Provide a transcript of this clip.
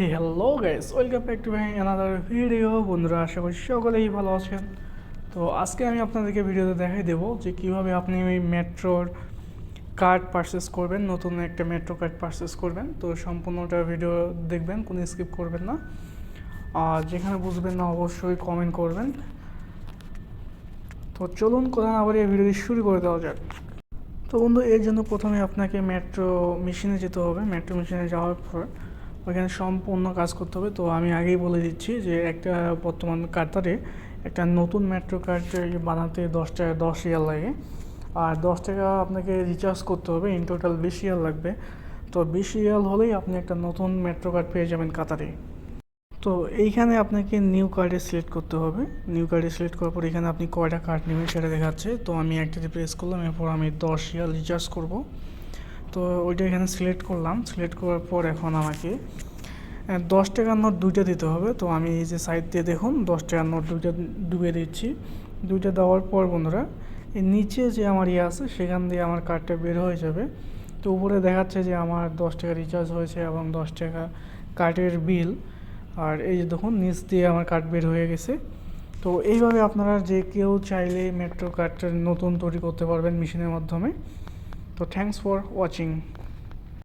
Hello guys, welcome back to my another video. বন্ধুরা, আশা করি সকলেই ভালো আছেন। তো আজকে আমি আপনাদেরকে ভিডিওতে দেখাই দেবো যে কীভাবে আপনি ওই মেট্রোর কার্ড পারচেস করবেন, নতুন একটা মেট্রো কার্ড পারচেস করবেন। তো সম্পূর্ণটা ভিডিও দেখবেন, কোনো স্কিপ করবেন না। আর যেখানে বুঝবেন না অবশ্যই কমেন্ট করবেন। তো চলুন কথা না বাড়িয়ে ভিডিওটি শুরু করে দেওয়া যাক। তো বন্ধু, এর জন্য প্রথমে আপনাকে মেট্রো মেশিনে যেতে হবে। মেট্রো মেশিনে যাওয়ার পর ওইখানে সম্পূর্ণ কাজ করতে হবে। তো আমি আগেই বলে দিচ্ছি যে একটা বর্তমান কাতারে একটা নতুন মেট্রো কার্ড বানাতে 10 রিয়াল লাগে। আর 10 টাকা আপনাকে রিচার্জ করতে হবে। ইন টোটাল 20 রিয়াল লাগবে। তো 20 রিয়াল হলেই আপনি একটা নতুন মেট্রো কার্ড পেয়ে যাবেন কাতারে। তো এইখানে আপনাকে নিউ কার্ডে সিলেক্ট করতে হবে। নিউ কার্ডে সিলেক্ট করার পর এখানে আপনি কয়টা কার্ড নেবেন সেটা দেখাচ্ছে। তো আমি একটাতে প্রেস করলাম, এরপর আমি 10 রিয়াল রিচার্জ করব। তো ওইটা এখানে সিলেক্ট করলাম। সিলেক্ট করার পর এখন আমাকে 10 টাকার নোট দুইটা দিতে হবে। তো আমি এই যে সাইড দিয়ে দেখুন 10 টাকার নোট দুইটা ডুবিয়ে দিচ্ছি। দুইটা দেওয়ার পর বন্ধুরা, এই নিচে যে আমার আছে সেখান দিয়ে আমার কার্ডটা বের হয়ে যাবে। তো উপরে দেখাচ্ছে যে আমার 10 টাকা রিচার্জ হয়েছে এবং 10 টাকা কার্ডের বিল। আর এই যে দেখুন নিচ দিয়ে আমার কার্ড বের হয়ে গেছে। তো এইভাবে আপনারা যে কেউ চাইলে মেট্রো কার্ডটা নতুন তৈরি করতে পারবেন মেশিনের মাধ্যমে। তো থ্যাংকস ফর ওয়াচিং।